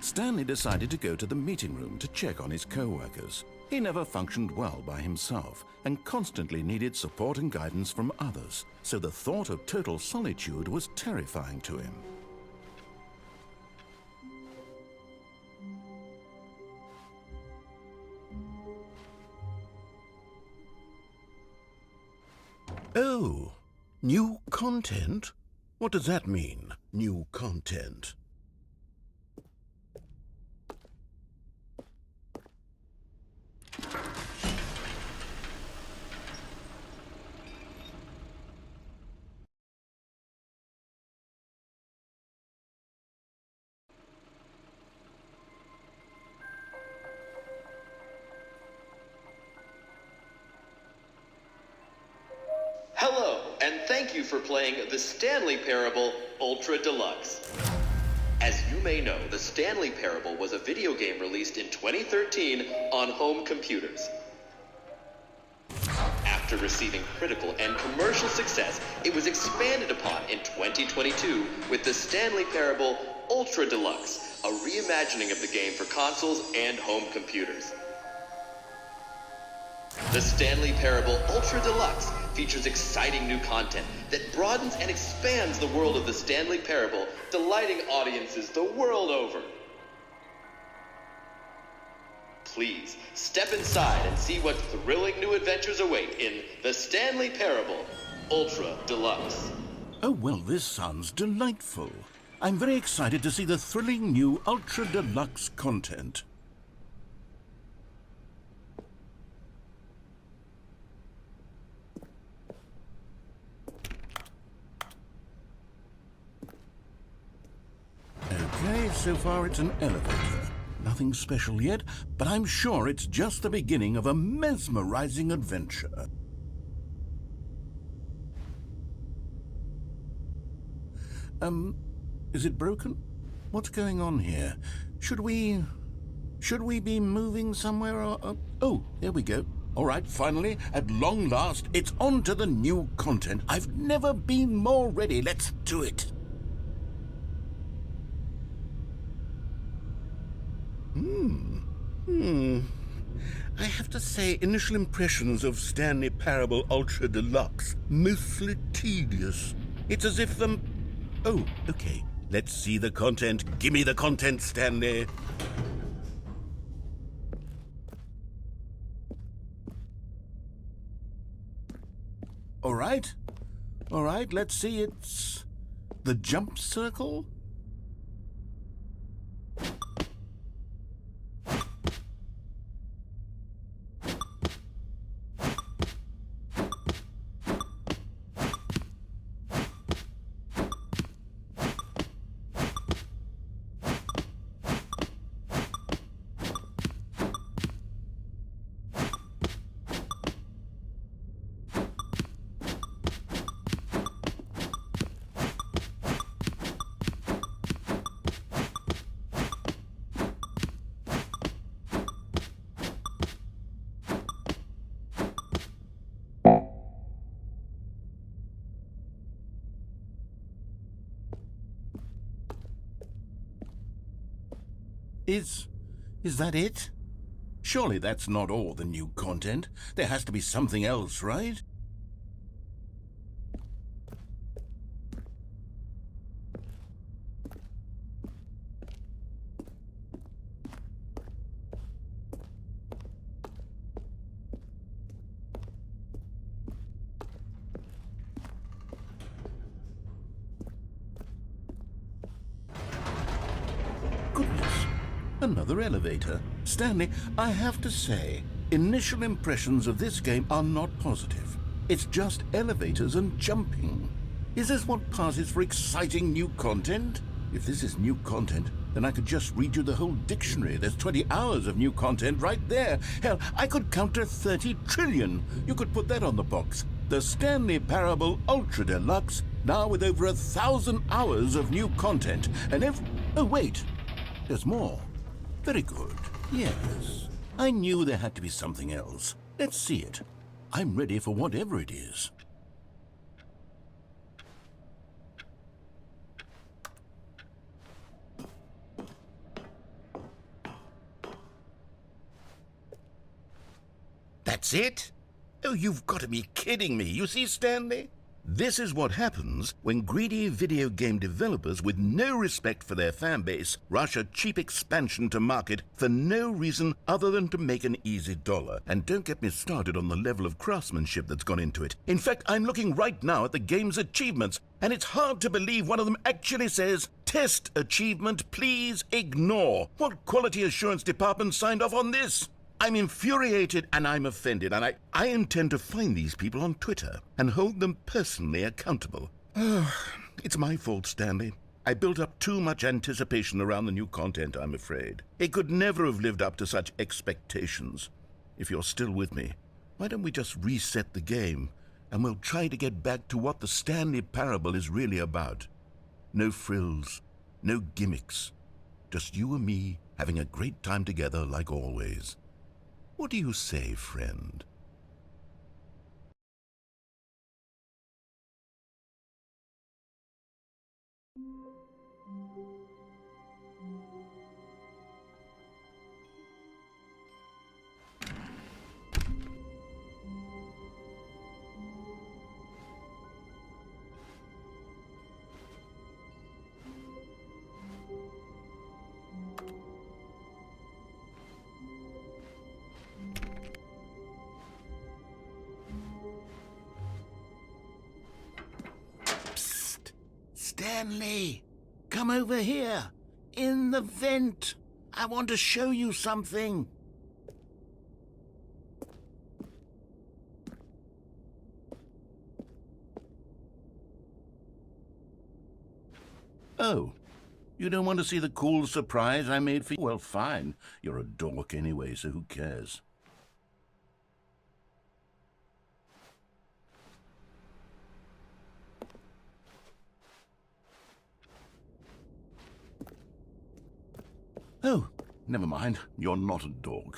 Stanley decided to go to the meeting room to check on his co-workers. He never functioned well by himself and constantly needed support and guidance from others, so the thought of total solitude was terrifying to him. Oh, new content? What does that mean, new content? Hello, and thank you for playing the Stanley Parable Ultra Deluxe. As you may know, the Stanley Parable was a video game released in 2013 on home computers. After receiving critical and commercial success, it was expanded upon in 2022 with the Stanley Parable Ultra Deluxe, a reimagining of the game for consoles and home computers. The Stanley Parable Ultra Deluxe features exciting new content that broadens and expands the world of the Stanley Parable, delighting audiences the world over. Please, step inside and see what thrilling new adventures await in the Stanley Parable Ultra Deluxe. Oh, well, this sounds delightful. I'm very excited to see the thrilling new Ultra Deluxe content. Okay, so far it's an elevator. Nothing special yet, but I'm sure it's just the beginning of a mesmerizing adventure. Is it broken? What's going on here? Should we be moving somewhere or... Oh, there we go. All right, finally, at long last, it's on to the new content. I've never been more ready. Let's do it. I have to say, initial impressions of Stanley Parable Ultra Deluxe, mostly tedious. It's as if the... Oh, okay. Let's see the content. Give me the content, Stanley. All right, let's see. It's the jump circle. Is that it? Surely that's not all the new content. There has to be something else, right? Goodness. Another elevator. Stanley, I have to say, initial impressions of this game are not positive. It's just elevators and jumping. Is this what passes for exciting new content? If this is new content, then I could just read you the whole dictionary. There's 20 hours of new content right there. Hell, I could count to 30 trillion. You could put that on the box. The Stanley Parable Ultra Deluxe, now with over 1,000 hours of new content. And oh, wait. There's more. Very good. Yes. I knew there had to be something else. Let's see it. I'm ready for whatever it is. That's it? Oh, you've got to be kidding me. You see, Stanley? This is what happens when greedy video game developers with no respect for their fan base rush a cheap expansion to market for no reason other than to make an easy dollar. And don't get me started on the level of craftsmanship that's gone into it. In fact, I'm looking right now at the game's achievements, and it's hard to believe one of them actually says, "Test achievement, please ignore." What quality assurance department signed off on this? I'm infuriated and I'm offended, and I intend to find these people on Twitter and hold them personally accountable. It's my fault, Stanley. I built up too much anticipation around the new content, I'm afraid. It could never have lived up to such expectations. If you're still with me, why don't we just reset the game and we'll try to get back to what the Stanley Parable is really about. No frills, no gimmicks. Just you and me having a great time together like always. What do you say, friend? Stanley, come over here. In the vent. I want to show you something. Oh, you don't want to see the cool surprise I made for you? Well, fine. You're a dork anyway, so who cares? Oh, never mind. You're not a dog.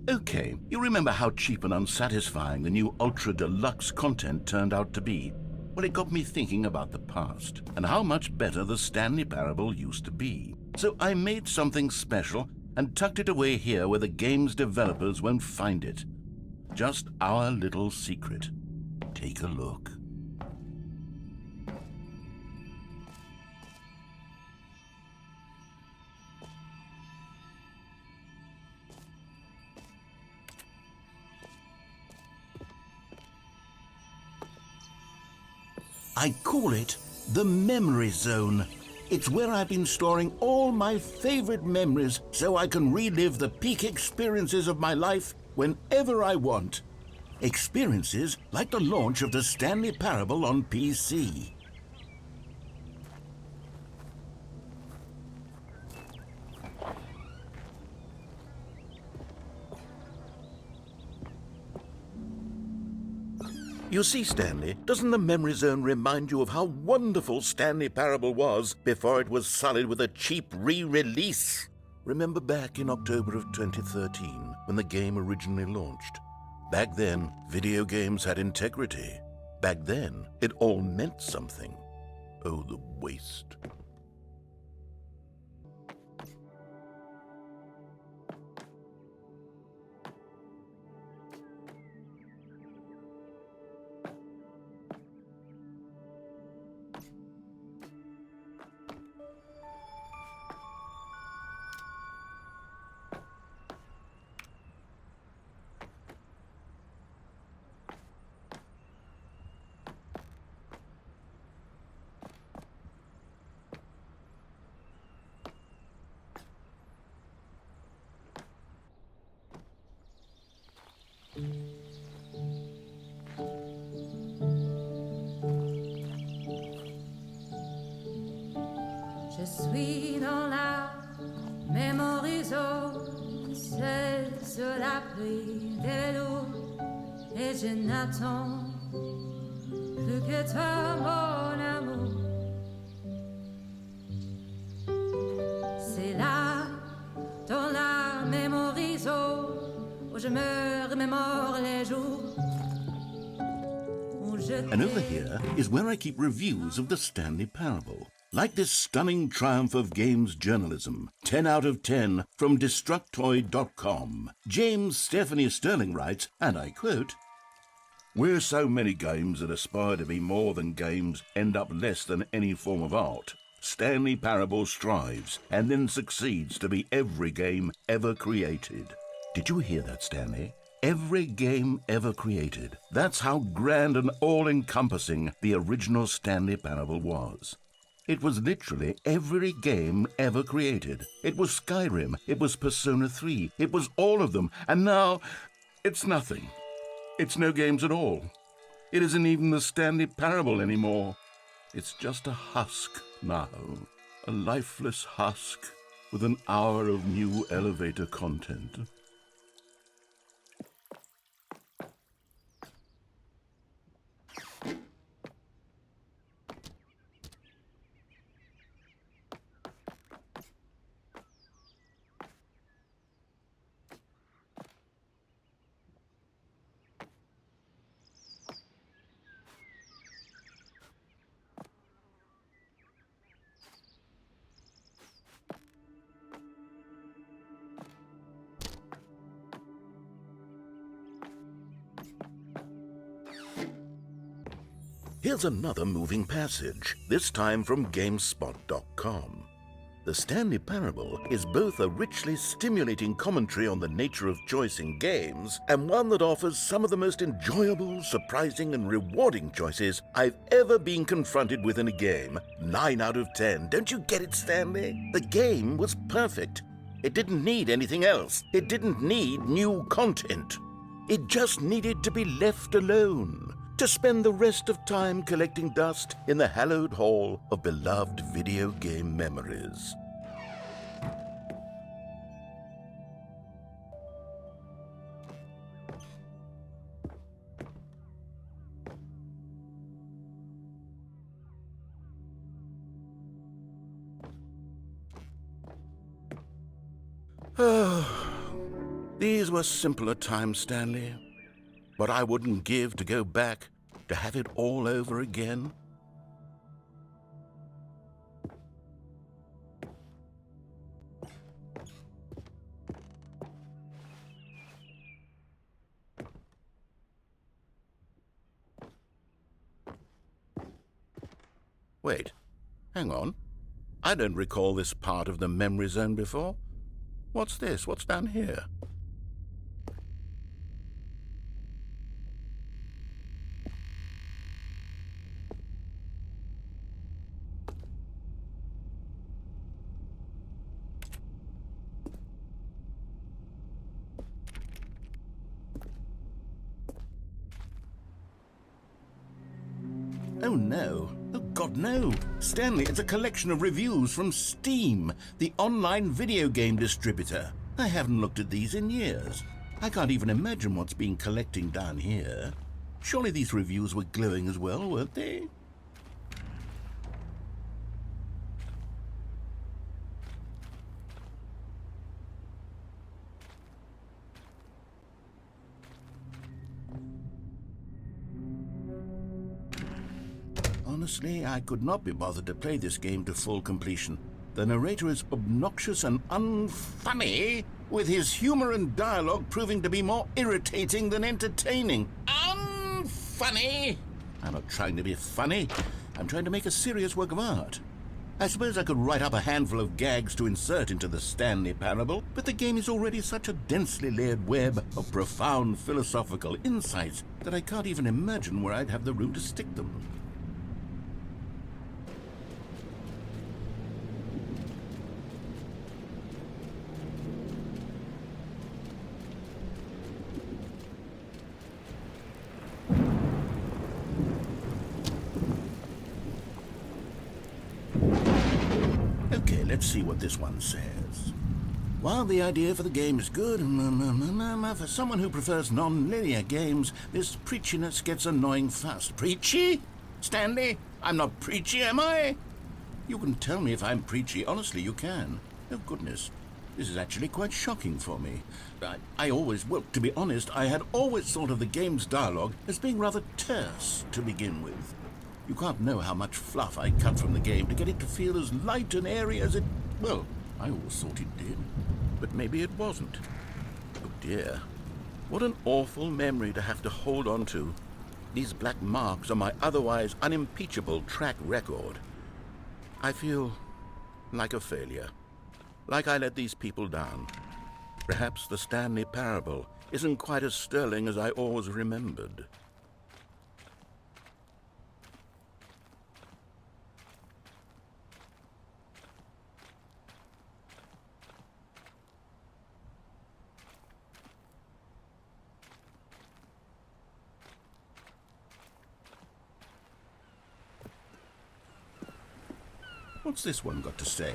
Okay, you remember how cheap and unsatisfying the new Ultra Deluxe content turned out to be? Well, it got me thinking about the past and how much better the Stanley Parable used to be. So I made something special and tucked it away here where the game's developers won't find it. Just our little secret. Take a look. I call it the Memory Zone. It's where I've been storing all my favorite memories so I can relive the peak experiences of my life whenever I want. Experiences like the launch of the Stanley Parable on PC. You see, Stanley, doesn't the Memory Zone remind you of how wonderful Stanley Parable was before it was sullied with a cheap re-release? Remember back in October of 2013, when the game originally launched? Back then, video games had integrity. Back then, it all meant something. Oh, the waste. Je suis dans la Memory Zone, c'est sur l'abri des vélos, et je n'attends plus que toi, mon amour. où je me remémore les jours où je And over here is where I keep reviews of the Stanley Parable. Like this stunning triumph of games journalism, 10 out of 10 from Destructoid.com. James Stephanie Sterling writes, and I quote, "Where so many games that aspire to be more than games end up less than any form of art, Stanley Parable strives and then succeeds to be every game ever created." Did you hear that, Stanley? Every game ever created. That's how grand and all-encompassing the original Stanley Parable was. It was literally every game ever created. It was Skyrim, it was Persona 3, it was all of them, and now it's nothing. It's no games at all. It isn't even the Stanley Parable anymore. It's just a husk now, a lifeless husk with an hour of new elevator content. Here's another moving passage, this time from GameSpot.com. The Stanley Parable is both a richly stimulating commentary on the nature of choice in games and one that offers some of the most enjoyable, surprising, and rewarding choices I've ever been confronted with in a game. 9 out of 10. Don't you get it, Stanley? The game was perfect. It didn't need anything else. It didn't need new content. It just needed to be left alone, to spend the rest of time collecting dust in the hallowed hall of beloved video game memories. These were simpler times, Stanley. But I wouldn't give to go back to have it all over again. Wait, hang on. I don't recall this part of the memory zone before. What's this? What's down here? Oh no. Oh God, no. Stanley, it's a collection of reviews from Steam, the online video game distributor. I haven't looked at these in years. I can't even imagine what's been collecting down here. Surely these reviews were glowing as well, weren't they? Honestly, I could not be bothered to play this game to full completion. The narrator is obnoxious and unfunny, with his humor and dialogue proving to be more irritating than entertaining. Unfunny! I'm not trying to be funny. I'm trying to make a serious work of art. I suppose I could write up a handful of gags to insert into the Stanley Parable, but the game is already such a densely layered web of profound philosophical insights that I can't even imagine where I'd have the room to stick them. Okay, let's see what this one says. While the idea for the game is good, for someone who prefers non-linear games, this preachiness gets annoying fast. Preachy? Stanley, I'm not preachy, am I? You can tell me if I'm preachy. Honestly, you can. Oh, goodness. This is actually quite shocking for me. Well, to be honest, I had always thought of the game's dialogue as being rather terse to begin with. You can't know how much fluff I cut from the game to get it to feel as light and airy as it... Well, I always thought it did. But maybe it wasn't. Oh dear. What an awful memory to have to hold on to. These black marks on my otherwise unimpeachable track record. I feel like a failure. Like I let these people down. Perhaps the Stanley Parable isn't quite as sterling as I always remembered. What's this one got to say?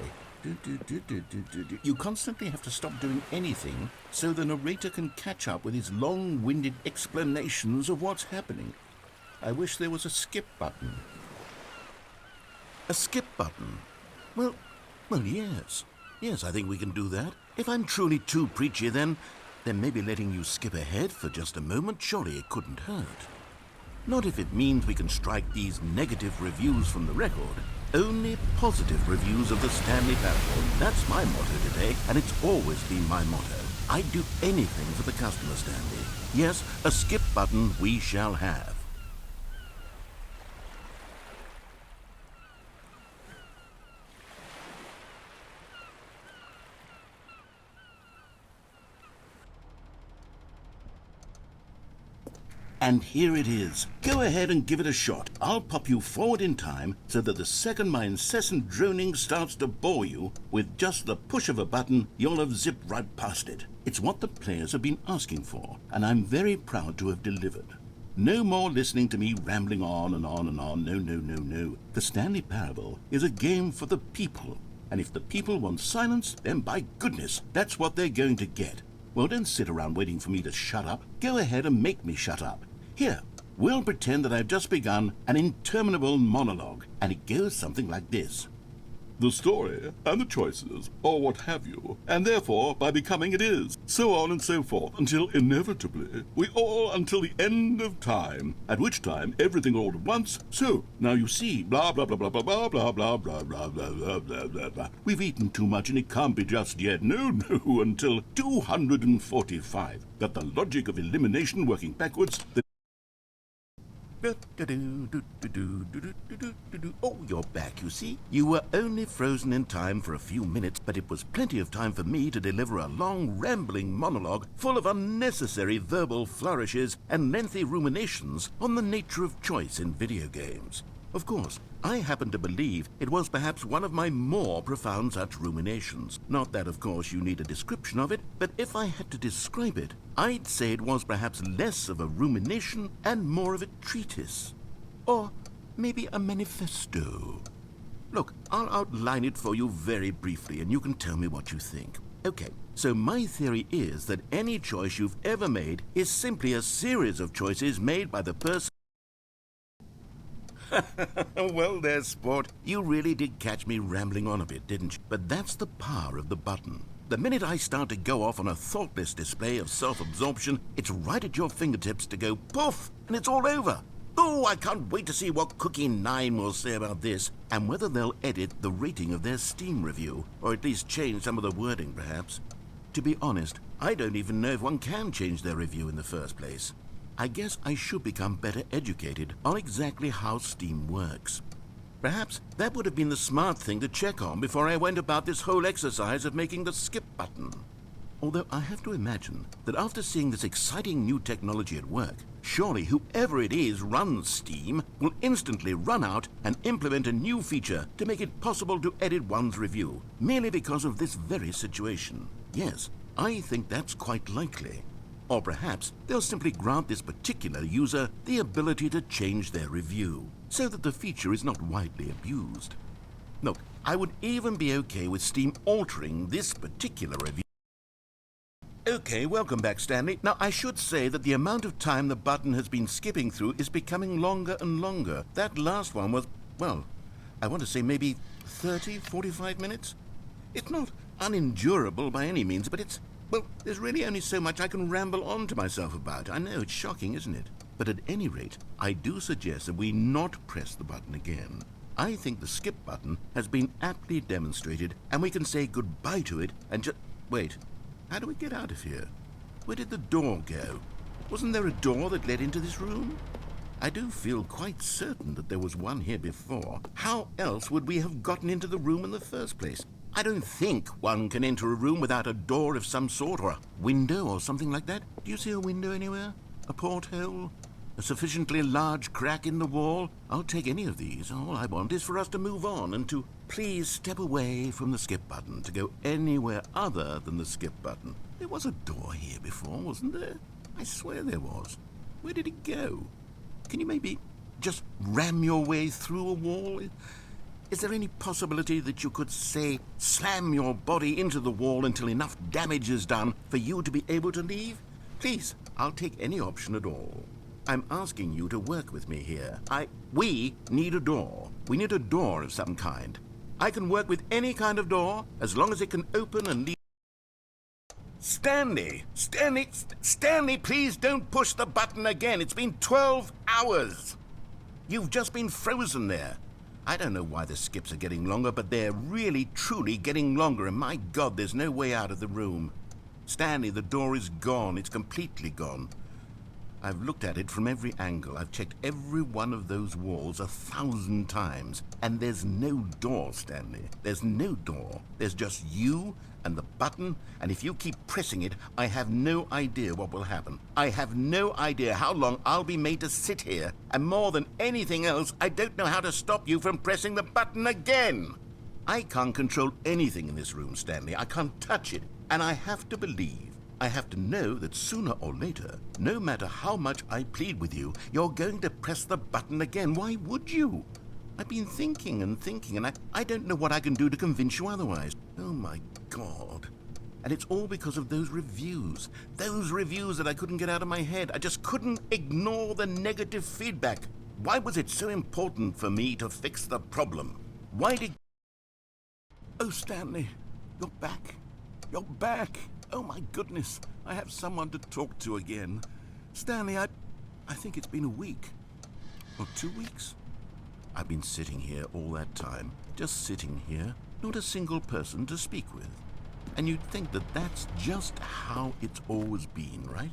You constantly have to stop doing anything so the narrator can catch up with his long-winded explanations of what's happening. I wish there was a skip button. A skip button? Well, yes. Yes, I think we can do that. If I'm truly too preachy, then maybe letting you skip ahead for just a moment, surely it couldn't hurt. Not if it means we can strike these negative reviews from the record. Only positive reviews of the Stanley Parable. That's my motto today, and it's always been my motto. I'd do anything for the customer, Stanley. Yes, a skip button we shall have. And here it is. Go ahead and give it a shot. I'll pop you forward in time so that the second my incessant droning starts to bore you, with just the push of a button, you'll have zipped right past it. It's what the players have been asking for, and I'm very proud to have delivered. No more listening to me rambling on and on and on. No. The Stanley Parable is a game for the people. And if the people want silence, then by goodness, that's what they're going to get. Well, don't sit around waiting for me to shut up. Go ahead and make me shut up. Here, we'll pretend that I've just begun an interminable monologue, and it goes something like this. The story, and the choices, or what have you, and therefore, by becoming it is, so on and so forth, until inevitably, we all until the end of time, at which time everything all at once, so, now you see, blah, blah, blah, blah, blah, blah, blah, blah, blah, blah, blah, blah, blah, blah, blah. We've eaten too much and it can't be just yet, no, until 245. Got the logic of elimination working backwards, Oh, you're back, you see. You were only frozen in time for a few minutes, but it was plenty of time for me to deliver a long, rambling monologue full of unnecessary verbal flourishes and lengthy ruminations on the nature of choice in video games. Of course, I happen to believe it was perhaps one of my more profound such ruminations. Not that, of course, you need a description of it, but if I had to describe it, I'd say it was perhaps less of a rumination and more of a treatise. Or maybe a manifesto. Look, I'll outline it for you very briefly, and you can tell me what you think. Okay, so my theory is that any choice you've ever made is simply a series of choices made by the person. Well there, sport. You really did catch me rambling on a bit, didn't you? But that's the power of the button. The minute I start to go off on a thoughtless display of self-absorption, it's right at your fingertips to go poof, and it's all over. Oh, I can't wait to see what Cookie 9 will say about this, and whether they'll edit the rating of their Steam review, or at least change some of the wording, perhaps. To be honest, I don't even know if one can change their review in the first place. I guess I should become better educated on exactly how Steam works. Perhaps that would have been the smart thing to check on before I went about this whole exercise of making the skip button. Although I have to imagine that after seeing this exciting new technology at work, surely whoever it is runs Steam will instantly run out and implement a new feature to make it possible to edit one's review, merely because of this very situation. Yes, I think that's quite likely. Or perhaps they'll simply grant this particular user the ability to change their review, so that the feature is not widely abused. Look, I would even be okay with Steam altering this particular review. Okay, welcome back, Stanley. Now, I should say that the amount of time the button has been skipping through is becoming longer and longer. That last one was, well, I want to say maybe 30, 45 minutes? It's not unendurable by any means, but it's... Well, there's really only so much I can ramble on to myself about. I know, it's shocking, isn't it? But at any rate, I do suggest that we not press the button again. I think the skip button has been aptly demonstrated, and we can say goodbye to it and just... Wait, how do we get out of here? Where did the door go? Wasn't there a door that led into this room? I do feel quite certain that there was one here before. How else would we have gotten into the room in the first place? I don't think one can enter a room without a door of some sort, or a window or something like that. Do you see a window anywhere? A porthole? A sufficiently large crack in the wall? I'll take any of these. All I want is for us to move on and to please step away from the skip button, to go anywhere other than the skip button. There was a door here before, wasn't there? I swear there was. Where did it go? Can you maybe just ram your way through a wall? Is there any possibility that you could, say, slam your body into the wall until enough damage is done for you to be able to leave? Please, I'll take any option at all. I'm asking you to work with me here. We need a door. We need a door of some kind. I can work with any kind of door as long as it can open and lead. Stanley, please don't push the button again. It's been 12 hours. You've just been frozen there. I don't know why the skips are getting longer, but they're really, truly getting longer, and my God, there's no way out of the room. Stanley, the door is gone. It's completely gone. I've looked at it from every angle. I've checked every one of those walls 1,000 times, and there's no door, Stanley. There's no door. There's just you and the button, and if you keep pressing it, I have no idea what will happen. I have no idea how long I'll be made to sit here, and more than anything else, I don't know how to stop you from pressing the button again. I can't control anything in this room, Stanley. I can't touch it, and I have to believe, I have to know that sooner or later, no matter how much I plead with you, you're going to press the button again. Why would you? I've been thinking and thinking, and I don't know what I can do to convince you otherwise. Oh, my God. And it's all because of those reviews that I couldn't get out of my head. I just couldn't ignore the negative feedback. Why was it so important for me to fix the problem? Why did... Oh, Stanley, you're back. You're back. Oh, my goodness. I have someone to talk to again. Stanley, I think it's been a week. Or 2 weeks. I've been sitting here all that time, just sitting here, not a single person to speak with. And you'd think that that's just how it's always been, right?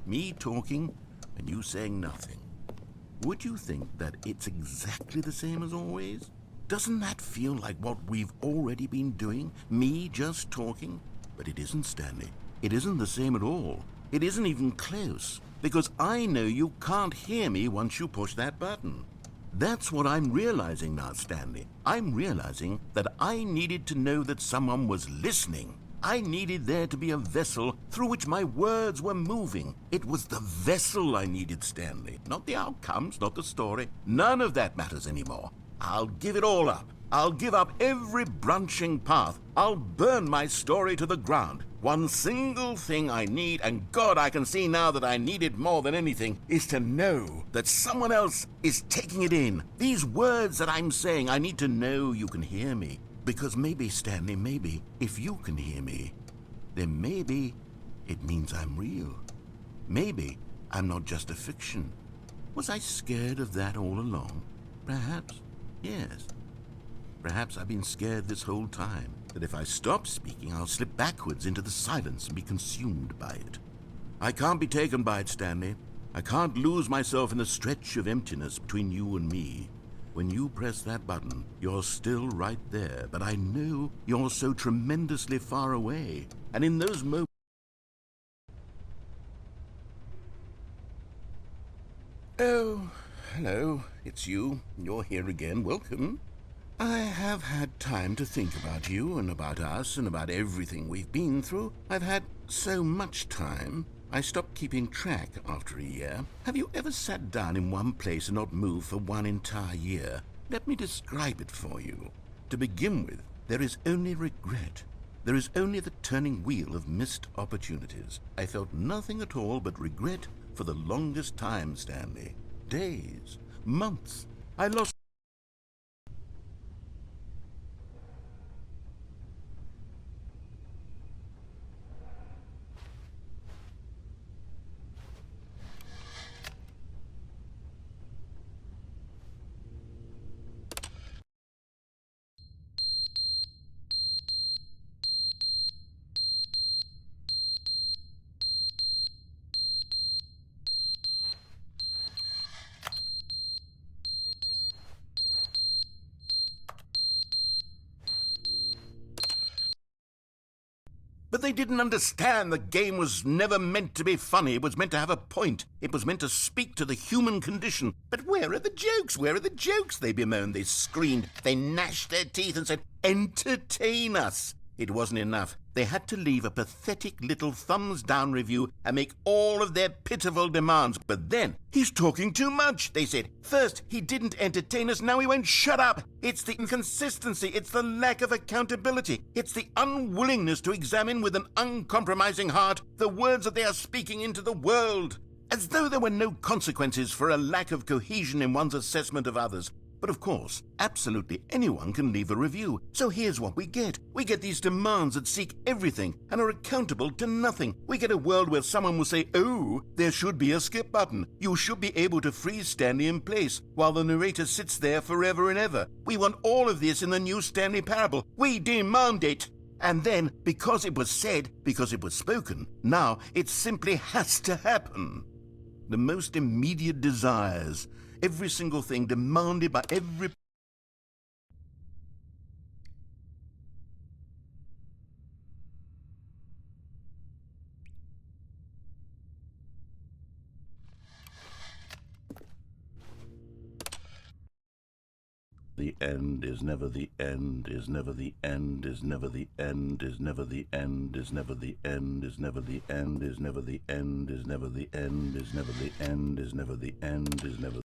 Me talking and you saying nothing. Would you think that it's exactly the same as always? Doesn't that feel like what we've already been doing? Me just talking? But it isn't, Stanley. It isn't the same at all. It isn't even close. Because I know you can't hear me once you push that button. That's what I'm realizing now, Stanley. I'm realizing that I needed to know that someone was listening. I needed there to be a vessel through which my words were moving. It was the vessel I needed, Stanley. Not the outcomes, not the story. None of that matters anymore. I'll give it all up. I'll give up every branching path. I'll burn my story to the ground. One single thing I need, and God, I can see now that I need it more than anything, is to know that someone else is taking it in. These words that I'm saying, I need to know you can hear me. Because maybe, Stanley, maybe, if you can hear me, then maybe it means I'm real. Maybe I'm not just a fiction. Was I scared of that all along? Perhaps, yes. Perhaps I've been scared this whole time, that if I stop speaking, I'll slip backwards into the silence and be consumed by it. I can't be taken by it, Stanley. I can't lose myself in the stretch of emptiness between you and me. When you press that button, you're still right there, but I know you're so tremendously far away. And in those moments... Oh, hello, it's you. You're here again. Welcome. I have had time to think about you and about us and about everything we've been through. I've had so much time. I stopped keeping track after a year. Have you ever sat down in one place and not moved for one entire year? Let me describe it for you. To begin with, there is only regret. There is only the turning wheel of missed opportunities. I felt nothing at all but regret for the longest time, Stanley. Days, months. I lost... But they didn't understand the game was never meant to be funny. It was meant to have a point. It was meant to speak to the human condition. But where are the jokes? Where are the jokes? They bemoaned, they screamed, they gnashed their teeth and said, entertain us. It wasn't enough. They had to leave a pathetic little thumbs-down review and make all of their pitiful demands. But then, he's talking too much, they said. First, he didn't entertain us, now he won't shut up. It's the inconsistency, it's the lack of accountability, it's the unwillingness to examine with an uncompromising heart the words that they are speaking into the world. As though there were no consequences for a lack of cohesion in one's assessment of others. But of course, absolutely anyone can leave a review. So here's what we get. We get these demands that seek everything and are accountable to nothing. We get a world where someone will say, oh, there should be a skip button. You should be able to freeze Stanley in place while the narrator sits there forever and ever. We want all of this in the new Stanley Parable. We demand it. And then, because it was said, because it was spoken, now it simply has to happen. The most immediate desires, every single thing demanded by every... The end is never the end, is never the end, is never the end, is never the end, is never the end, is never the end, is never the end, is never the end, is never the end, is never the end, is never